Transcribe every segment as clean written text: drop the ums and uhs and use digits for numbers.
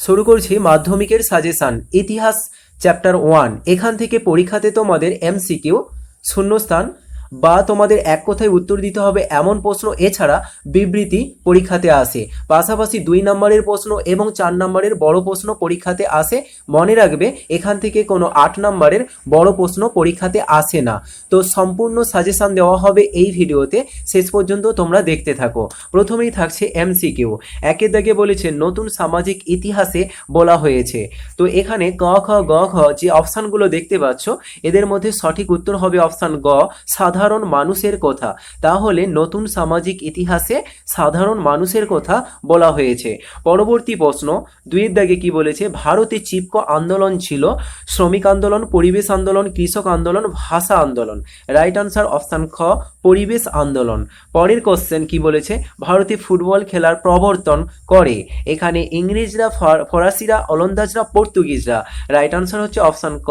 শুরু করছি মাধ্যমিকের সাজেশন ইতিহাস চ্যাপ্টার 1। এখান থেকে পরীক্ষাতে তোমাদের এমসিকিউ, শূন্যস্থান বা তোমাদের এক কথায় উত্তর দিতে হবে এমন প্রশ্ন, এছাড়া বিবৃতি পরীক্ষাতে আসে। পাশাপাশি 2 নম্বরের প্রশ্ন এবং 4 নম্বরের বড় প্রশ্ন পরীক্ষাতে আসে। মনে রাখবে এখান থেকে কোনো 8 নম্বরের বড় প্রশ্ন পরীক্ষাতে আসে না। তো সম্পূর্ণ সাজেশন দেওয়া হবে এই ভিডিওতে, শেষ পর্যন্ত তোমরা দেখতে থাকো। প্রথমেই থাকছে এমসিকিউ। একের দাগে বলেছে নতুন সামাজিক ইতিহাসে বলা হয়েছে। তো এখানে ক খ গ ঘ যে অপশানগুলো দেখতে পাচ্ছ, এদের মধ্যে সঠিক উত্তর হবে অপশান গ, সাধারণ মানুষের কথা। তাহলে নতুন সামাজিক ইতিহাসে সাধারণ মানুষের কথা বলা হয়েছে। পরবর্তী প্রশ্ন 2 দাগে কি বলেছে, ভারতে চিপকো আন্দোলন ছিল শ্রমিক আন্দোলন, পরিবেশ আন্দোলন, কৃষক আন্দোলন, ভাষা আন্দোলন। রাইট আনসার অপশান খ, পরিবেশ আন্দোলন। পরের কোশ্চেন কি বলেছে, ভারতে ফুটবল খেলার প্রবর্তন করে। এখানে ইংরেজরা, ফরাসিরা, ওলন্দাজরা, পর্তুগিজরা। রাইট আনসার হচ্ছে অপশান ক,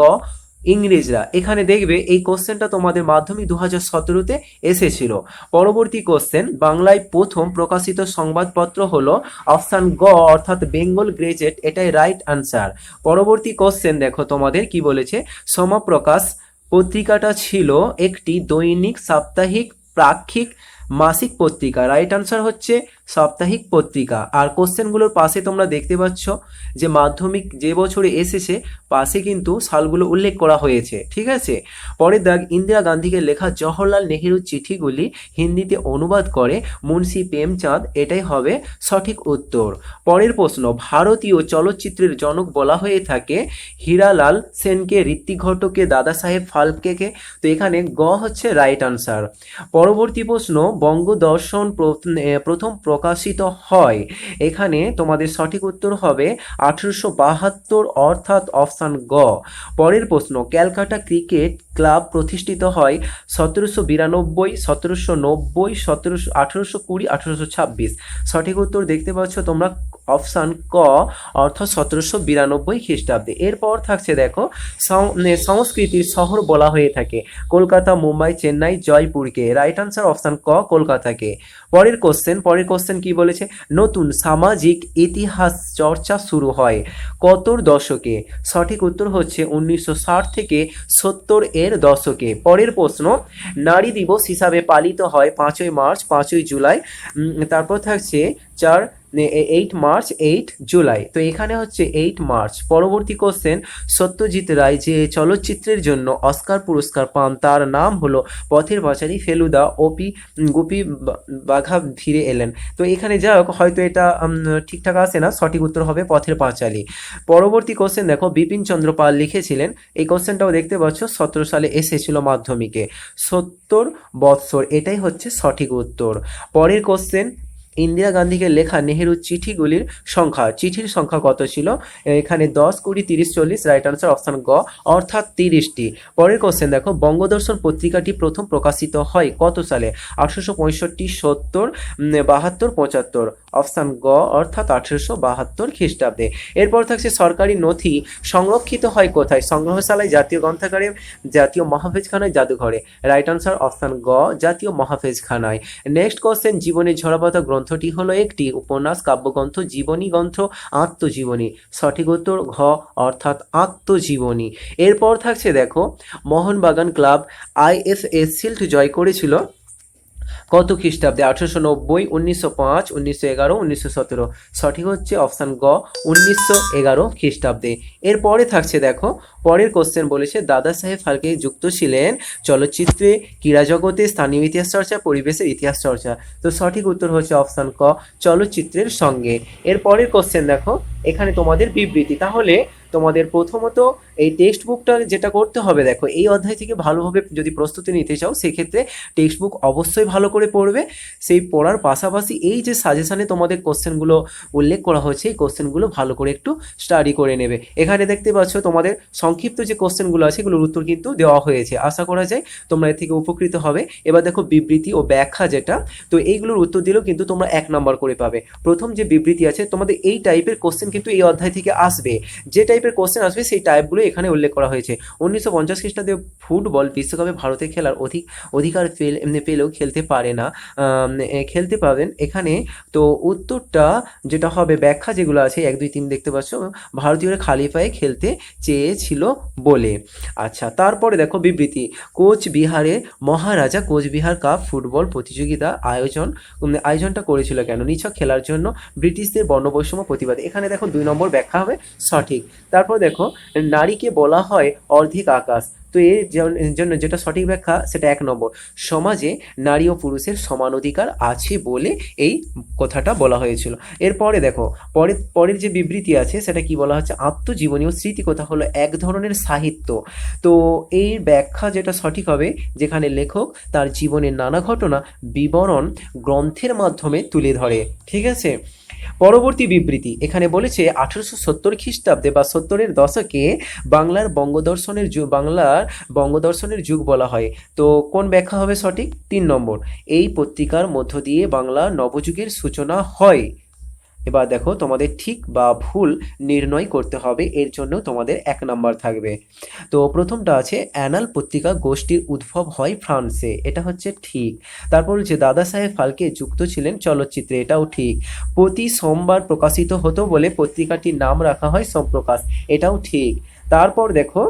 ইংরেজরা। এখানে দেখবে এই কোশ্চেনটা তোমাদের মাধ্যমিক 2017-তে এসেছিল। পরবর্তী কোশ্চেন, বাংলায় প্রথম প্রকাশিত সংবাদপত্র হলো অপশান গ অর্থাৎ বেঙ্গল গেজেট, এটাই রাইট আনসার। পরবর্তী কোশ্চেন দেখো তোমাদের কি বলেছে, সমাপ্রকাশ পত্রিকাটা ছিল একটি দৈনিক, সাপ্তাহিক, পাক্ষিক, মাসিক পত্রিকা। রাইট আনসার হচ্ছে সাপ্তাহিক পত্রিকা। আর কোশ্চেনগুলোর পাশে তোমরা দেখতে পাচ্ছ যে মাধ্যমিক যে বছরে এসেছে পাশে কিন্তু সালগুলো উল্লেখ করা হয়েছে, ঠিক আছে। পরের দাগ, ইন্দিরা গান্ধীকে লেখা জওহরলাল নেহেরুর চিঠিগুলি হিন্দিতে অনুবাদ করে মুন্সি প্রেমচাঁদ, এটাই হবে সঠিক উত্তর। পরের প্রশ্ন, ভারতীয় চলচ্চিত্রের জনক বলা হয়ে থাকে হীরালাল সেনকে, ঋত্বিক ঘটককে, দাদা সাহেব ফালকেকে। তো এখানে গ হচ্ছে রাইট আনসার। পরবর্তী প্রশ্ন, বঙ্গদর্শন প্রথম প্রকাশিত হয়। এখানে তোমাদের সঠিক উত্তর হবে 1872 অর্থাৎ অপশান গ। পরের প্রশ্ন, ক্যালকাটা ক্রিকেট ক্লাব প্রতিষ্ঠিত হয় 1792, 1790, 1820, 1826। সঠিক উত্তর দেখতে পাচ্ছ তোমরা অপশান ক অর্থাৎ 1792 খ্রিস্টাব্দে। এরপর থাকছে দেখো সংস্কৃতির শহর বলা হয়ে থাকে কলকাতা, মুম্বাই, চেন্নাই, জয়পুরকে। রাইট আনসার অপশান ক, কলকাতাকে। পরের কোশ্চেন কি বলেছে, নতুন সামাজিক ইতিহাস চর্চা শুরু হয় কতর দশকে। সঠিক উত্তর হচ্ছে 1960 থেকে 70 এর দশকে। পরের প্রশ্ন, নারী দিবস হিসাবে পালিত হয় 5ই মার্চ, 5ই জুলাই। তারপর থাকছে 8 মার্চ, 8 জুলাই। তো এখানে হচ্ছে 8 মার্চ। পরবর্তী কোশ্চেন, সত্যজিৎ রায় যে চলচ্চিত্রের জন্য অস্কার পুরস্কার পান তার নাম হলো পথের পাঁচালী, ফেলুদা, গোপী বাঘা ফিরে এলেন। তো এখানে যা হোক হয়তো এটা ঠিকঠাক আসে না, সঠিক উত্তর হবে পথের পাঁচালী। পরবর্তী কোশ্চেন দেখো, বিপিন চন্দ্র পাল লিখেছিলেন, এই কোশ্চেনটাও দেখতে পাচ্ছ 17 সালে এসেছিল মাধ্যমিকে। 70 বৎসর, এটাই হচ্ছে সঠিক উত্তর। পরের কোশ্চেন, ইন্দিরা গান্ধীকে লেখা নেহেরুর চিঠির সংখ্যা কত ছিল। এখানে 10, 20, 30, 40। রাইট আনসার অপশান গ অর্থাৎ 30টি। পরের কোশ্চেন দেখো, বঙ্গদর্শন পত্রিকাটি প্রথম প্রকাশিত হয় কত সালে। 1865, 70, 72, 75। অপশান গ অর্থাৎ 1872 খ্রিস্টাব্দে। এরপর থাকছে সরকারি নথি সংরক্ষিত হয় কোথায়, সংগ্রহশালায়, জাতীয় গ্রন্থাগারে, জাতীয় মহাফেজখানায়, জাদুঘরে। রাইট আনসার অপশান গ, জাতীয় মহাফেজখানায়। নেক্সট কোশ্চেন, জীবনের ঝরাপাতা গ্রন্থটি হলো একটি উপন্যাস, কাব্যগ্রন্থ, জীবনী গ্রন্থ, আত্মজীবনী। সঠিক উত্তর ঘ অর্থাৎ আত্মজীবনী। এরপর থাকছে দেখো, মোহনবাগান ক্লাব আইএফএ শিল্ড জয় করেছিল কত খ্রিস্টাব্দে। 1890, 1905, 1911, 1917। সঠিক হচ্ছে অপশান গ 1911 খ্রিস্টাব্দে। এরপরে থাকছে দেখো, পরের কোশ্চেন বলেছে দাদা সাহেব ফালকে যুক্ত ছিলেন চলচ্চিত্রে, ক্রীড়া জগতে, স্থানীয় ইতিহাস চর্চা, পরিবেশের ইতিহাস চর্চা। তো সঠিক উত্তর হচ্ছে অপশান ক, চলচ্চিত্রের সঙ্গে। এরপরের কোশ্চেন দেখো, এখানে তোমাদের বিবৃতি। তাহলে তোমাদের প্রথমত এই টেক্সট বুকটা যেটা করতে হবে, দেখো এই অধ্যায় থেকে ভালোভাবে যদি প্রস্তুতি নিতে চাও সেক্ষেত্রে টেক্সট বুক অবশ্যই ভালো করে পড়বে। সেই পড়ার পাশাপাশি এই যে সাজেশানে তোমাদের কোশ্চেনগুলো উল্লেখ করা হয়েছে এই কোশ্চেনগুলো ভালো করে একটু স্টাডি করে নেবে। এখানে দেখতে পাচ্ছ তোমাদের সংক্ষিপ্ত যে কোশ্চেনগুলো আছে এগুলোর উত্তর কিন্তু দেওয়া হয়েছে। আশা করা যায় তোমরা এর থেকে উপকৃত হবে। এবার দেখো বিবৃতি ও ব্যাখ্যা যেটা, তো এইগুলোর উত্তর দিলেও কিন্তু তোমরা 1 নম্বর করে পাবে। প্রথম যে বিবৃতি আছে, তোমাদের এই টাইপের কোশ্চেন কিন্তু এই অধ্যায় থেকে আসবে। যে টাইপের কোশ্চেন আসবে সেই টাইপগুলো এখানে উল্লেখ করা হয়েছে। 1950 খ্রিস্টাব্দে ফুটবল বিশ্বকাপে ভারতে খেলার অধিকার পেলেও খেলতে পারে না, খেলতে পাবেন এখানে। তো উত্তরটা যেটা হবে, ব্যাখ্যা যেগুলো আছে 1 2 3 দেখতে পাচ্ছ, ভারতীয়রা খালি পায়ে খেলতে চেয়েছিল বলে। আচ্ছা, তারপরে দেখো বিবৃতি। কোচবিহারে মহারাজা কোচবিহার কাপ ফুটবল প্রতিযোগিতা আয়োজনটা করেছিল কেন? নিছক খেলার জন্য, ব্রিটিশদের বর্ণবৈষম্য প্রতিবাদে। এখানে দেখো 2 নম্বর ব্যাখ্যা হবে সঠিক। তারপর দেখো নারীকে বলা হয় অর্ধেক আকাশ, তো এর জন্য যেটা সঠিক ব্যাখ্যা সেটা 1 নম্বর, সমাজে নারী ও পুরুষের সমান অধিকার আছে বলে এই কথাটা বলা হয়েছিল। এরপরে দেখো পরের যে বিবৃতি আছে সেটা কি বলা হচ্ছে, আত্মজীবনী ও স্মৃতিকথা হলো এক ধরনের সাহিত্য। তো এই ব্যাখ্যা যেটা সঠিক হবে, যেখানে লেখক তার জীবনের নানা ঘটনা বিবরণ গ্রন্থের মাধ্যমে তুলে ধরে। ঠিক আছে, পরবর্তী বিবৃতি এখানে বলেছে 1870 খ্রিস্টাব্দে বা 70-এর দশকে বাংলার বঙ্গদর্শনের যুগ বলা হয়। তো কোন ব্যাখ্যা হবে সঠিক? 3 নম্বর, এই পত্রিকার মধ্য দিয়ে বাংলা নবযুগের সূচনা হয়। এবার দেখো তোমাদের ঠিক বা ভুল নির্ণয় করতে হবে, এর জন্য তোমাদের 1 নাম্বার থাকবে। তো প্রথমটা আছে অ্যানাল পত্রিকা গোষ্ঠীর উদ্ভব হয় ফ্রান্সে, এটা হচ্ছে ঠিক। তারপর হচ্ছে দাদা সাহেব ফালকে যুক্ত ছিলেন চলচ্চিত্রে, এটাও ঠিক। প্রতি সোমবার প্রকাশিত হতো বলে পত্রিকাটির নাম রাখা হয় সোমপ্রকাশ, এটাও ঠিক। তারপর দেখো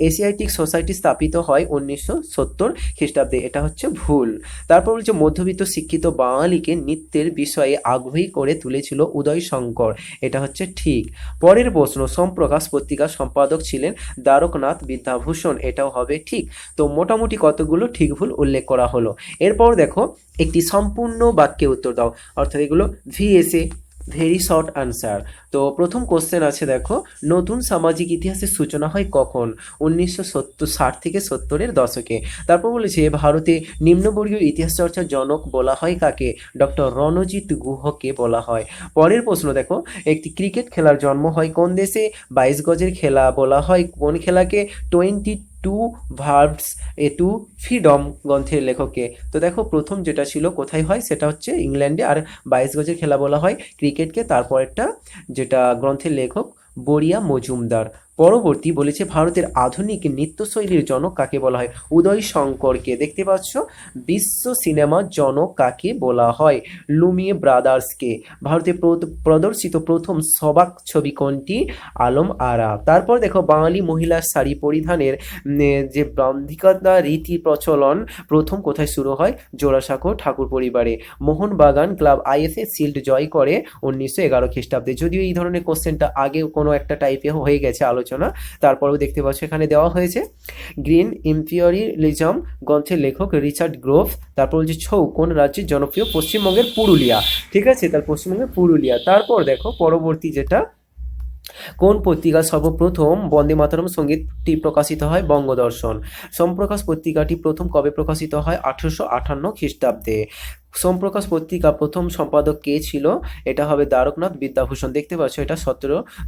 এশিয়াটিক সোসাইটি স্থাপিত হয় 1970 খ্রিস্টাব্দে, এটা হচ্ছে ভুল। তারপর হচ্ছে মধ্যবিত্ত শিক্ষিত বাঙালিকে নৃত্যের বিষয়ে আগ্রহী করে তুলেছিল উদয় শঙ্কর, এটা হচ্ছে ঠিক। পরের প্রশ্ন, সোমপ্রকাশ পত্রিকার সম্পাদক ছিলেন দ্বারকনাথ বিদ্যাভূষণ, এটাও হবে ঠিক। তো মোটামুটি কতগুলো ঠিক ভুল উল্লেখ করা হলো। এরপর দেখো একটি সম্পূর্ণ বাক্যে উত্তর দাও, অর্থাৎ এগুলো ভিএসএ, ভেরি শর্ট আনসার। তো প্রথম কোশ্চেন আছে দেখো, নতুন সামাজিক ইতিহাসের সূচনা হয় কখন? 1960 থেকে 70-এর দশকে। তারপর বলেছে ভারতে নিম্নবর্গীয় ইতিহাস চর্চার জনক বলা হয় কাকে? ডক্টর রণজিৎ গুহকে বলা হয়। পরের প্রশ্ন দেখো, একটি ক্রিকেট খেলার জন্ম হয় কোন দেশে? 22 গজের খেলা বলা হয় কোন খেলাকে? 22 ভার্বস টু ফ্রিডম গ্রন্থের লেখককে। তো দেখো প্রথম যেটা ছিল কোথায় হয়, সেটা হচ্ছে ইংল্যান্ডে, আর 22 গজের খেলা বলা হয় ক্রিকেটকে। তারপরেরটা যেটা গ্রন্থের লেখক বরিয়া মজুমদার। পরবর্তী বলেছে ভারতের আধুনিক নৃত্যশৈলীর জনক কাকে বলা হয়? উদয় শঙ্করকে। দেখতে পাচ্ছ, বিশ্ব সিনেমার জনক কাকে বলা হয়? লুমিয়ে ব্রাদার্সকে। ভারতে প্রদর্শিত প্রথম সবাক ছবি কোনটি? আলম আরা। তারপর দেখো বাঙালি মহিলার শাড়ি পরিধানের যে ব্রাহ্মিকতা রীতি প্রচলন প্রথম কোথায় শুরু হয়? জোড়াসাঁকো ঠাকুর পরিবারে। মোহনবাগান ক্লাব আইএফএ শিল্ড জয় করে 1911 খ্রিস্টাব্দে। যদিও এই ধরনের কোশ্চেনটা আগে কোনো একটা টাইপে হয়ে গেছে আলোচনা, তারপরেও দেখতে পাচ্ছ এখানে দেওয়া হয়েছে। গ্রিন ইম্পিরিয়ালিজম গ্রন্থের লেখক রিচার্ড গ্রোভ। তারপর বলছে ছৌ কোন রাজ্যের জনপ্রিয়? পশ্চিমবঙ্গের পুরুলিয়া। ঠিক আছে, তার পশ্চিমবঙ্গের পুরুলিয়া। তারপর দেখো পরবর্তী যেটা, কোন পত্রিকা সর্বপ্রথম বন্দে মাতরম সঙ্গীতটি প্রকাশিত হয়? বঙ্গদর্শন। সোমপ্রকাশ পত্রিকাটি প্রথম কবে প্রকাশিত হয়? 1858 খ্রিস্টাব্দে। সোমপ্রকাশ পত্রিকা প্রথম সম্পাদক কে ছিল? এটা হবে দ্বারকনাথ বিদ্যাভূষণ। দেখতে পাচ্ছ এটা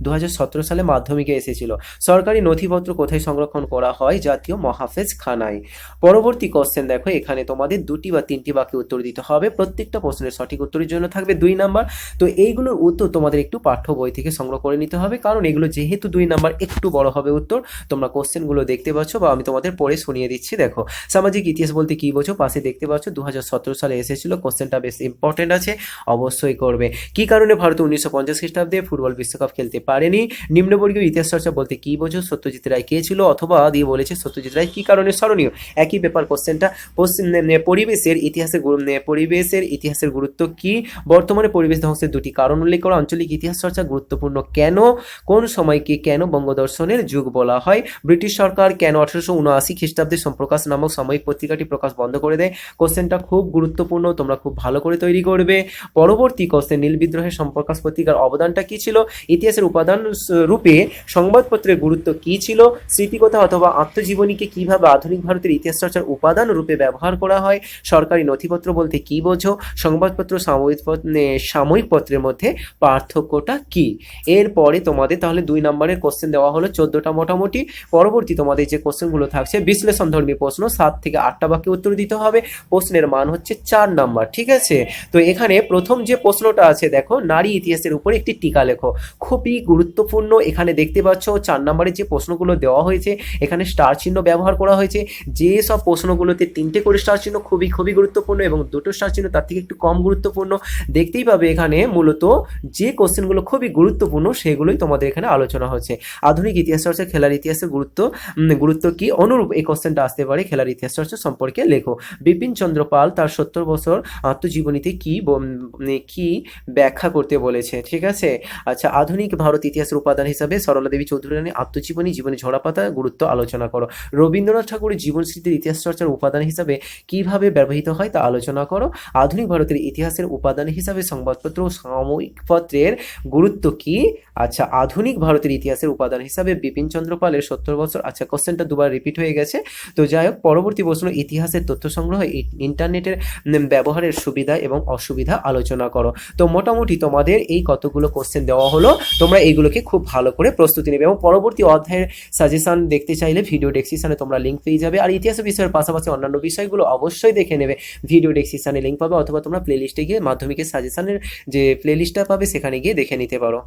2017 সালে মাধ্যমিকে এসেছিল। সরকারি নথিপত্র কোথায় সংরক্ষণ করা হয়? জাতীয় মহাফেজ খানায়। পরবর্তী কোশ্চেন দেখো, এখানে তোমাদের 2টি বা 3টি বাক্যে উত্তর দিতে হবে। প্রত্যেকটা প্রশ্নের সঠিক উত্তরের জন্য থাকবে 2 নাম্বার। তো এইগুলোর উত্তর তোমাদের একটু পাঠ্য বই থেকে সংগ্রহ করে নিতে হবে, কারণ এগুলো যেহেতু 2 নাম্বার একটু বড় হবে উত্তর। তোমরা কোশ্চেনগুলো দেখতে পাচ্ছ বা আমি তোমাদের পড়ে শুনিয়ে দিচ্ছি। দেখো, সামাজিক ইতিহাস বলতে কি বোঝো? পাশে দেখতে পাচ্ছ 2017 সালে এসেছিল। কোশ্চেনটা বেশ ইম্পর্টেন্ট আছে, অবশ্যই করবে। কি কারণে ভারত 1950 খ্রিস্টাব্দে ফুটবল বিশ্বকাপ খেলতে পারেনি? নিম্নবর্গীয় ইতিহাস চর্চা বলতে কি বোঝো? সত্যজিৎ রায় কে ছিল? অথবা দিয়ে বলেছে সত্যজিৎ রায় কি কারণে স্মরণীয়? একই ব্যাপার কোশ্চেনটা। পরিবেশের ইতিহাসের গুরুত্ব কি? বর্তমানে পরিবেশ ধ্বংসের 2টি কারণ উল্লেখ করা। আঞ্চলিক ইতিহাস চর্চা গুরুত্বপূর্ণ কেন? কোন সময়কে কেন বঙ্গদর্শনের যুগ বলা হয়? ব্রিটিশ সরকার কেন 1879 খ্রিস্টাব্দে সোমপ্রকাশ নামক সাময়িক পত্রিকাটি প্রকাশ বন্ধ করে দেয়? কোশ্চেনটা খুব গুরুত্বপূর্ণ, তোমরা খুব ভালো করে তৈরি করবে। পরবর্তী কোশ্চেন, নীল বিদ্রোহের সোমপ্রকাশ পত্রিকার অবদানটা কি ছিল? ইতিহাসের উপাদান রূপে সংবাদপত্রের গুরুত্ব কি ছিল? স্মৃতিকথা অথবা আত্মজীবনীকে কিভাবে আধুনিক ভারতের ইতিহাস চর্চার উপাদান রূপে ব্যবহার করা হয়? সরকারি নথিপত্র বলতে কি বোঝো? সংবাদপত্র সাময়িক পত্রের মধ্যে পার্থক্যটা কি? এরপরে তোমাদের তাহলে 2 নম্বরের কোশ্চেন দেওয়া হলো 14টা মোটামুটি। পরবর্তী তোমাদের যে কোশ্চেনগুলো থাকছে বিশ্লেষণধর্মী প্রশ্ন, 7 থেকে 8টা বাক্যে উত্তর দিতে হবে। প্রশ্নের মান হচ্ছে 4 নম্বর। নাম্বার, ঠিক আছে। তো এখানে প্রথম যে প্রশ্নটা আছে দেখো, নারী ইতিহাসের উপর একটি টিকা লেখো, খুবই গুরুত্বপূর্ণ। এখানে দেখতে পাচ্ছ 4 নম্বরের যে প্রশ্নগুলো দেওয়া হয়েছে এখানে স্টার চিহ্ন ব্যবহার করা হয়েছে। যে সব প্রশ্নগুলোতে 3টে করে স্টার চিহ্ন খুবই খুবই গুরুত্বপূর্ণ এবং 2টো স্টার চিহ্ন তার থেকে একটু কম গুরুত্বপূর্ণ, দেখতেই পাবে এখানে মূলত যে কোশ্চেনগুলো খুবই গুরুত্বপূর্ণ সেগুলোই তোমাদের এখানে আলোচনা হচ্ছে। আধুনিক ইতিহাস চর্চা খেলার ইতিহাসের গুরুত্ব কি, অনুরূপ এই কোশ্চেনটা আসতে পারে, খেলার ইতিহাস চর্চা সম্পর্কে লেখো। বিপিন চন্দ্র পাল তার 70 বছর আত্মজীবনীতে কি ব্যাখ্যা করতে বলেছে, ঠিক আছে। আচ্ছা, আধুনিক ভারত ইতিহাসের উপাদান হিসাবে সরলা দেবী চৌধুরী রানীর আত্মজীবনী, জীবনী ঝরাপাতা গুরুত্ব আলোচনা করো। রবীন্দ্রনাথ ঠাকুরের জীবন স্মৃতির ইতিহাস চর্চার উপাদান হিসাবে কিভাবে ব্যবহৃত হয় তা আলোচনা করো। আধুনিক ভারতের ইতিহাসের উপাদান হিসাবে সংবাদপত্র ও সাময়িক পত্রের গুরুত্ব কি। আচ্ছা, আধুনিক ভারতের ইতিহাসের উপাদান হিসাবে বিপিন চন্দ্র পালের 70 বছর। আচ্ছা, কোশ্চেনটা দুবার রিপিট হয়ে গেছে। তো যাই হোক, পরবর্তী প্রশ্ন, ইতিহাসের তথ্য সংগ্রহ, ইন্টারনেটের ব্যবহারের সুবিধা এবং অসুবিধা আলোচনা করো। তো মোটামুটি তোমাদের এই কতগুলো কোশ্চেন দেওয়া হলো, তোমরা এইগুলোকে খুব ভালো করে প্রস্তুতি নেবে এবং পরবর্তী অধ্যায়ের সাজেশন দেখতে চাইলে ভিডিও ডেসক্রিপশনে তোমরা লিঙ্ক পেয়ে যাবে। আর ইতিহাস বিষয়ের পাশাপাশি অন্যান্য বিষয়গুলো অবশ্যই দেখে নেবে, ভিডিও ডেসক্রিপশনে লিঙ্ক পাবে, অথবা তোমরা প্লেলিস্টে গিয়ে মাধ্যমিকের সাজেশনের যে প্লেলিস্টটা পাবে সেখানে গিয়ে দেখে নিতে পারো।